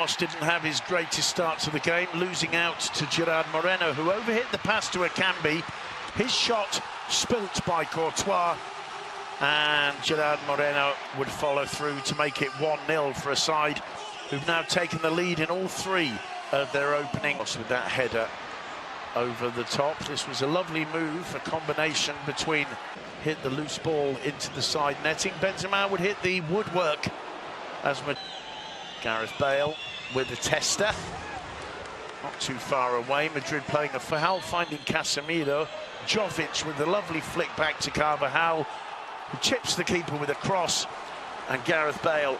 Ramos didn't have his greatest start to the game, losing out to Gerard Moreno, who overhit the pass to Akambi. His shot spilt by Courtois, and Gerard Moreno would follow through to make it 1-0 for a side who've now taken the lead in all three of their openings with that header over the top. This was a lovely move, a combination between hit the loose ball into the side netting. Benzema would hit the woodwork as Gareth Bale with the tester. Not too far away. Madrid playing a foul, finding Casemiro. Jovic with a lovely flick back to Carvajal, who chips the keeper with a cross, and Gareth Bale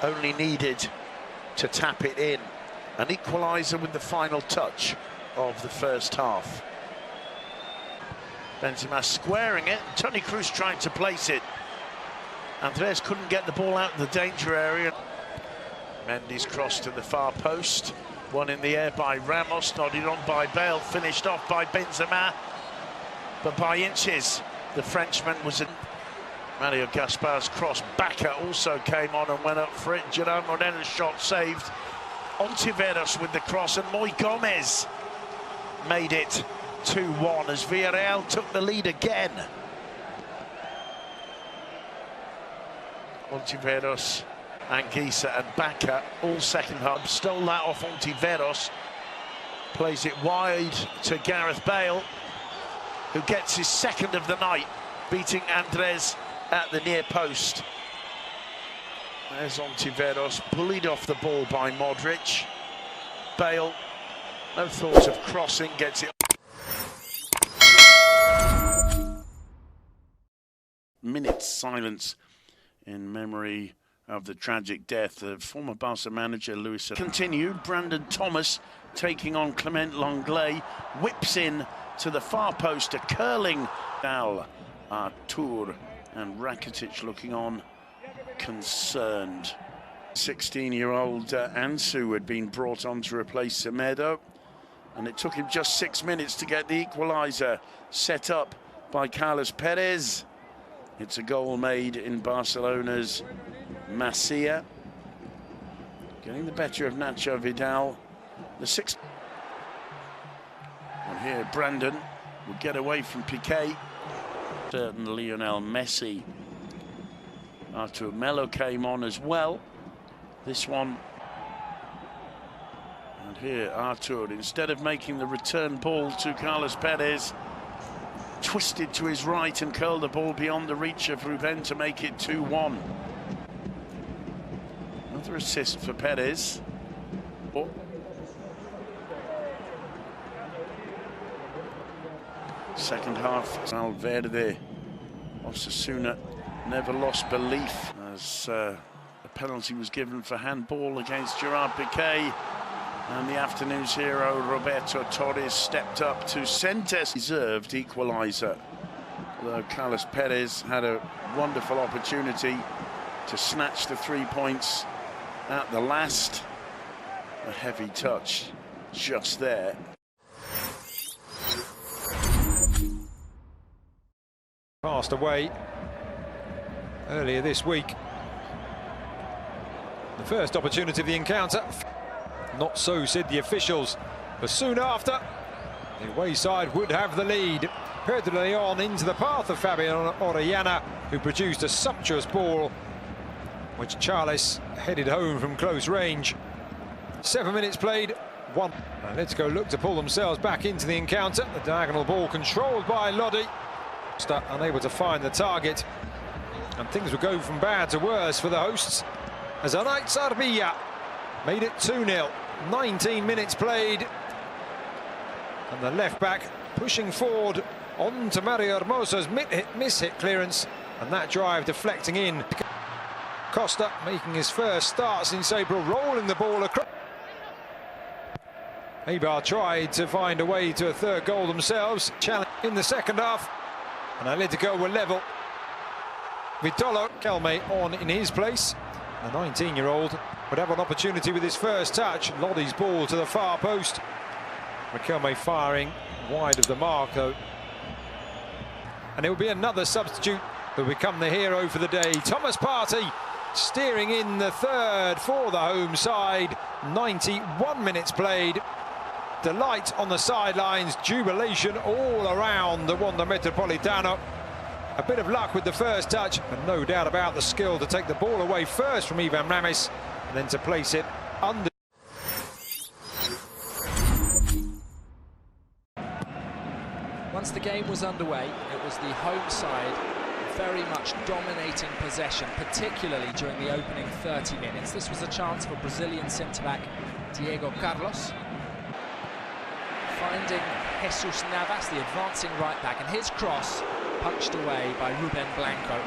only needed to tap it in. An equaliser with the final touch of the first half. Benzema squaring it, Toni Kroos trying to place it. Andres couldn't get the ball out of the danger area. Mendy's cross to the far post. One in the air by Ramos, nodded on by Bale, finished off by Benzema. But by inches, the Frenchman was in. Mario Gaspar's cross. Bacca also came on and went up for it. Gerard Moreno's shot saved. Ontiveros with the cross, and Moy Gomez made it 2-1 as Villarreal took the lead again. Ontiveros, Anguissa and Bacca, all second half. Stole that off Ontiveros. Plays it wide to Gareth Bale, who gets his second of the night, beating Andres at the near post. There's Ontiveros, bullied off the ball by Modric. Bale, no thought of crossing, gets it. Minutes silence in memory of the tragic death of former Barca manager Luis. Continued, Brandon Thomas taking on Clement Lenglet, whips in to the far post, a curling foul. Artur and Rakitic looking on, concerned. 16-year-old Ansu had been brought on to replace Semedo, and it took him just 6 minutes to get the equaliser set up by Carlos Perez. It's a goal made in Barcelona's Masia, getting the better of Nacho Vidal. The sixth. And here Brandon would get away from Piqué. Certain Lionel Messi. Artur Melo came on as well. This one. And here Artur, instead of making the return ball to Carlos Perez, twisted to his right and curled the ball beyond the reach of Ruben to make it 2-1. Another assist for Perez. Oh. Second half, Valverde, Osasuna never lost belief as a penalty was given for handball against Gerard Piqué, and the afternoon's hero Roberto Torres stepped up to Sentes. Deserved equaliser, although Carlos Perez had a wonderful opportunity to snatch the 3 points at the last. A heavy touch just there. Passed away earlier this week. The first opportunity of the encounter. Not so, said the officials, but soon after, the away side would have the lead. Pedro Leon into the path of Fabian Orellana, who produced a sumptuous ball, which Charles headed home from close range. 7 minutes played, 1. Atletico look to pull themselves back into the encounter. The diagonal ball controlled by Lodi. Unable to find the target, and things would go from bad to worse for the hosts as Unai Sarabia made it 2-0. 19 minutes played, and the left back pushing forward on to Mario Hermoso's miss-hit clearance, and that drive deflecting in. Costa making his first start since April, rolling the ball across. Eibar tried to find a way to a third goal themselves. Challenge in the second half, and Atletico were level. Vitolo Calme on in his place. The 19-year-old would have an opportunity with his first touch. Lodi's ball to the far post. Riquelme firing wide of the mark, though. And it will be another substitute who will become the hero for the day. Thomas Partey steering in the third for the home side. 91 minutes played. Delight on the sidelines, jubilation all around the Wanda Metropolitano. A bit of luck with the first touch, and no doubt about the skill to take the ball away first from Ivan Ramis, and then to place it under. Once the game was underway, it was the home side very much dominating possession, particularly during the opening 30 minutes. This was a chance for Brazilian centre-back Diego Carlos, finding Jesus Navas, the advancing right-back, and his cross punched away by Ruben Blanco.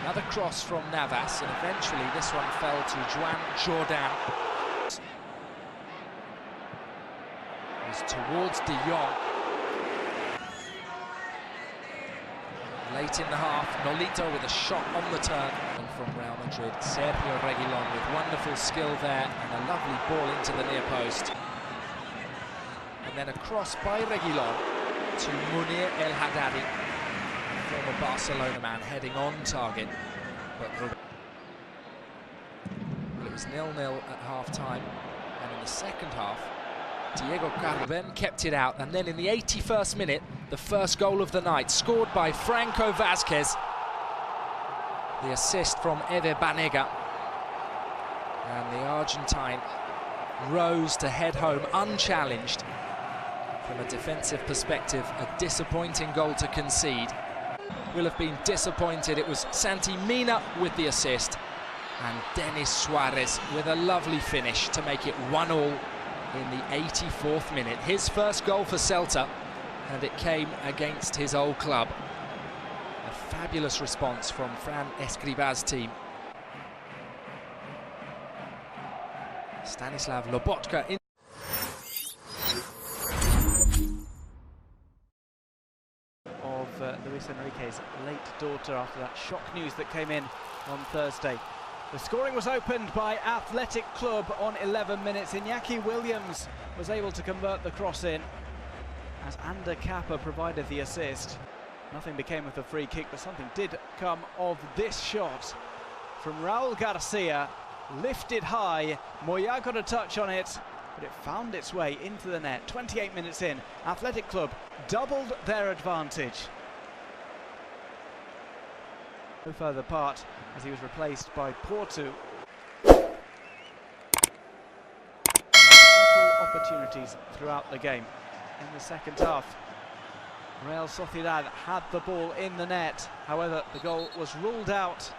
Another cross from Navas, and eventually this one fell to Joan Jordan. Towards De Jong. Late in the half, Nolito with a shot on the turn. And from Real Madrid, Sergio Reguilon with wonderful skill there and a lovely ball into the near post. And then a cross by Reguilon to Munir El Haddadi, former Barcelona man, heading on target. But it was 0-0 at half-time, and in the second half, Diego Carlos then kept it out, and then in the 81st minute, the first goal of the night, scored by Franco Vázquez. The assist from Eve Banega. And the Argentine rose to head home unchallenged. From a defensive perspective, a disappointing goal to concede. Will have been disappointed. It was Santi Mina with the assist, and Denis Suarez with a lovely finish to make it 1-1. In the 84th minute, his first goal for Celta, and it came against his old club. A fabulous response from Fran Escribá's team. Stanislav Lobotka in. Of Luis Enrique's late daughter after that shock news that came in on Thursday. The scoring was opened by Athletic Club on 11 minutes. Iñaki Williams was able to convert the cross in as Ander Kappa provided the assist. Nothing became of the free kick, but something did come of this shot from Raul Garcia, lifted high. Moya got a touch on it, but it found its way into the net. 28 minutes in, Athletic Club doubled their advantage. No further part as he was replaced by Porto. Several opportunities throughout the game. In the second half, Real Sociedad had the ball in the net. However, the goal was ruled out.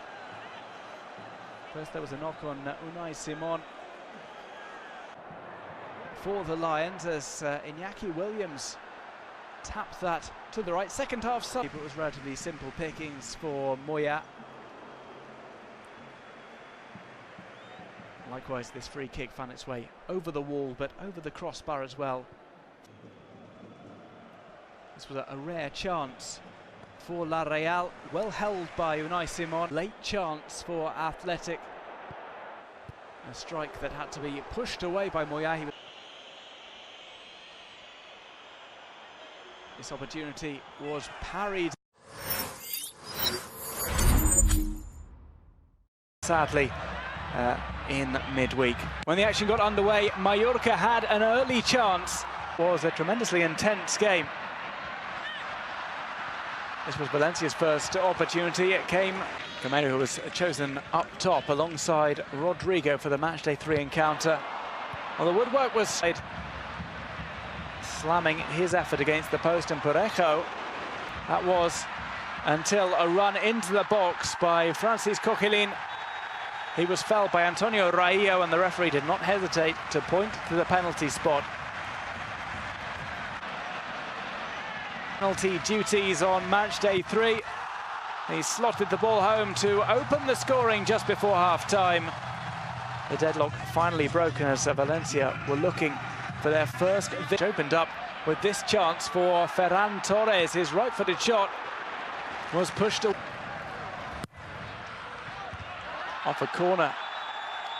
First there was a knock on Unai Simon for the Lions as Iñaki Williams tapped that to the right. Second half sub. It was relatively simple pickings for Moya. Likewise, this free kick found its way over the wall, but over the crossbar as well. This was a rare chance for La Real, well held by Unai Simon. Late chance for Athletic. A strike that had to be pushed away by Moya. This opportunity was parried. Sadly, in midweek. When the action got underway, Mallorca had an early chance. It was a tremendously intense game. This was Valencia's first opportunity. It came Camero, who was chosen up top alongside Rodrigo for the Matchday 3 encounter. Well, the woodwork was slamming his effort against the post, and Parejo, that was until a run into the box by Francis Coquelin. He was felled by Antonio Raillo, and the referee did not hesitate to point to the penalty spot. Penalty duties on Matchday 3. He slotted the ball home to open the scoring just before half-time. The deadlock finally broken as Valencia were looking for their first victory. Opened up with this chance for Ferran Torres. His right-footed shot was pushed away. Off a corner.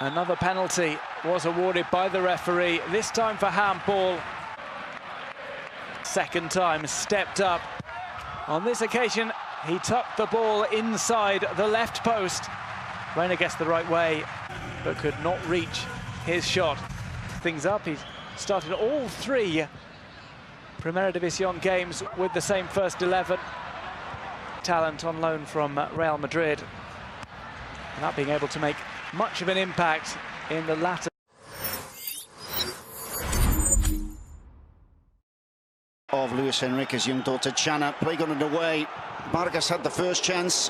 Another penalty was awarded by the referee, this time for handball. Second time stepped up. On this occasion, He tucked the ball inside the left post. Reina guessed the right way, but could not reach his shot. Things up, he's started all 3 Primera División games with the same first 11. Talent on loan from Real Madrid. Not being able to make much of an impact in the latter. Of Luis Enrique's young daughter Chana, play got underway. Vargas had the first chance.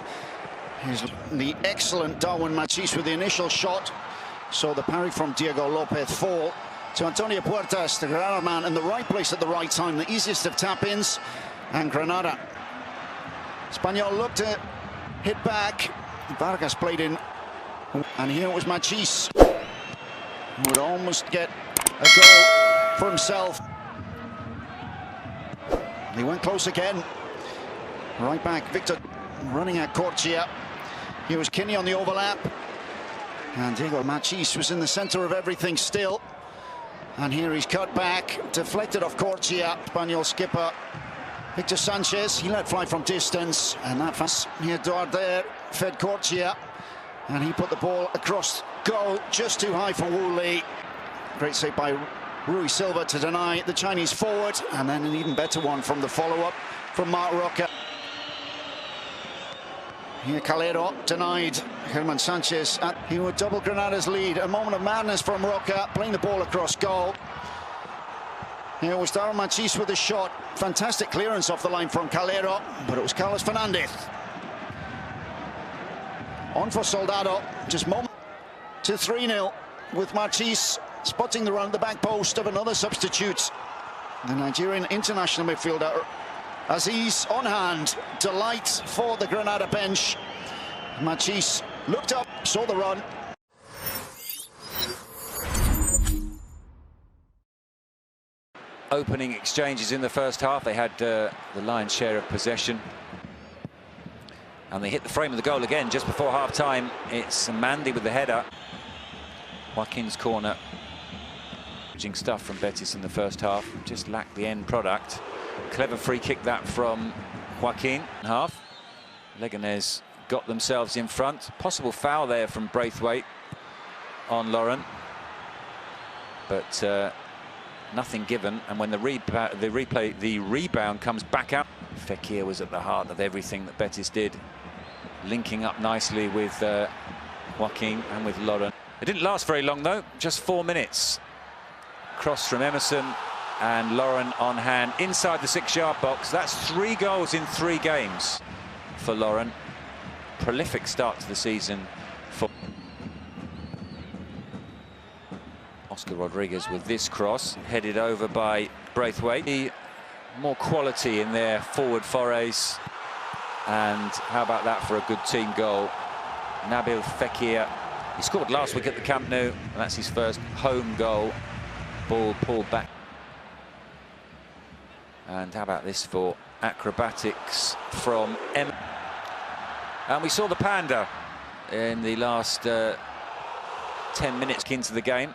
Here's the excellent Darwin Machís with the initial shot. So the parry from Diego Lopez fall to Antonio Puertas, the Granada man, in the right place at the right time, the easiest of tap-ins. And Granada. Espanyol looked to hit back. Vargas played in. And here it was Machís, who would almost get a goal for himself. He went close again. Right back, Victor running at Corchia. He was Kinney on the overlap. And Diego Machís was in the centre of everything still. And here he's cut back, deflected off Corchia. Espanyol skipper Victor Sanchez, he let fly from distance. And that fast here, Duarte fed Corchia. And he put the ball across goal, just too high for Wu Li. Great save by Rui Silva to deny the Chinese forward, and then an even better one from the follow-up from Marc Roca. Here Calero denied German Sanchez. He would double Granada's lead. A moment of madness from Roca, playing the ball across goal. Here was Darwin Machís with a shot. Fantastic clearance off the line from Calero, but it was Carlos Fernandez. On for Soldado, just moment to 3-0 with Machís spotting the run at the back post of another substitute. The Nigerian international midfielder Aziz on hand. Delight for the Granada bench. Machís looked up, saw the run. Opening exchanges in the first half. They had the lion's share of possession. And they hit the frame of the goal again just before half-time. It's Mandy with the header. Joaquin's corner. Stuff from Betis in the first half, just lacked the end product. Clever free kick that from Joaquin. Half. Leganés got themselves in front. Possible foul there from Braithwaite on Lauren, but nothing given. And when the rebound comes back out, Fekir was at the heart of everything that Betis did, linking up nicely with Joaquin and with Lauren. It didn't last very long though, just 4 minutes. Cross from Emerson and Lauren on hand inside the 6-yard box. That's 3 goals in 3 games for Lauren. Prolific start to the season for Oscar Rodriguez with this cross, headed over by Braithwaite. More quality in their forward forays. And how about that for a good team goal? Nabil Fekir, he scored last week at the Camp Nou, and that's his first home goal. Ball pulled back. And how about this for acrobatics from M. And we saw the Panda in the last 10 minutes into the game.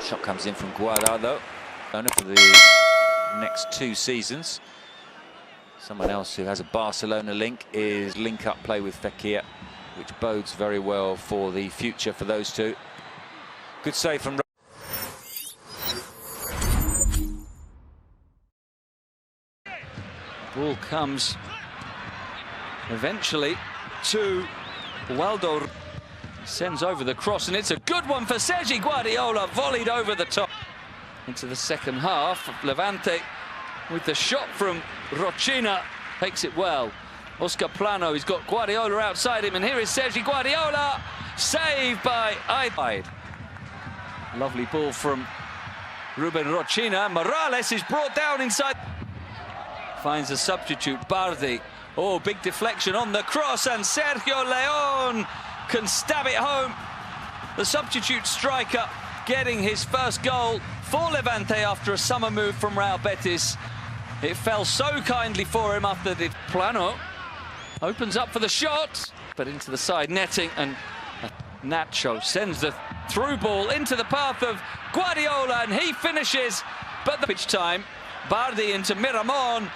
Shot comes in from Guardado for the next 2 seasons. Someone else who has a Barcelona link is link-up play with Fekir, which bodes very well for the future for those two. Good save from... Ball comes eventually to Waldo. Sends over the cross, and it's a good one for Sergi Guardiola, volleyed over the top. Into the second half, Levante with the shot from Rochina, takes it well. Oscar Plano, he's got Guardiola outside him, and here is Sergi Guardiola, saved by Aide. Lovely ball from Ruben Rochina. Morales is brought down inside. Finds a substitute, Bardi. Oh, big deflection on the cross, and Sergio León can stab it home. The substitute striker getting his first goal for Levante after a summer move from Real Betis. It fell so kindly for him after the... Plano opens up for the shot, but into the side netting, and Nacho sends the through ball into the path of Guardiola, and he finishes. But the pitch time, Bardi into Miramon,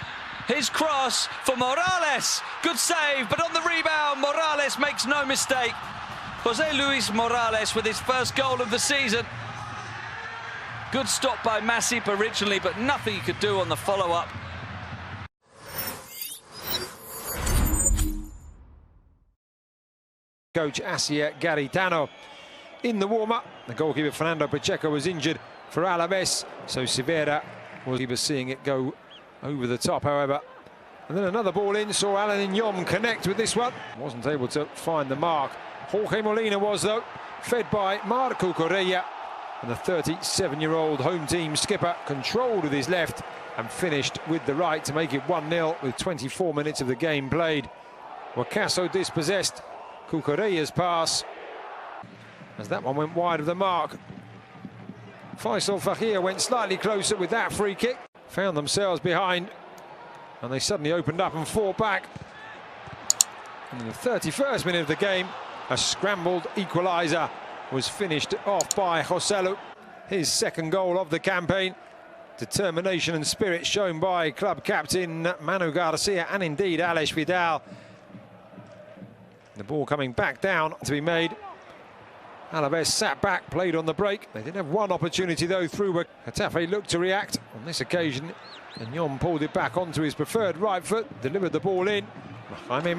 His cross for Morales. Good save, but on the rebound, Morales makes no mistake. Jose Luis Morales with his first goal of the season. Good stop by Masip originally, but nothing he could do on the follow-up. Coach Asia Garitano in the warm-up. The goalkeeper Fernando Pacheco was injured for Alaves, so Severa was seeing it go over the top, however. And then another ball in, saw Alan Inyom connect with this one. Wasn't able to find the mark. Jorge Molina was, though, fed by Marco Correa. And the 37-year-old home team skipper controlled with his left and finished with the right to make it 1-0 with 24 minutes of the game played. Wakaso dispossessed Cucurella's pass as that one went wide of the mark. Faisal Fahir went slightly closer with that free kick. Found themselves behind and they suddenly opened up and fought back. And in the 31st minute of the game, a scrambled equaliser was finished off by Joselu. His second goal of the campaign. Determination and spirit shown by club captain Manu Garcia and indeed Alex Vidal. The ball coming back down to be made. Alaves sat back, played on the break. They did have one opportunity though through where Getafe looked to react. On this occasion, Inyom pulled it back onto his preferred right foot, delivered the ball in. Jaime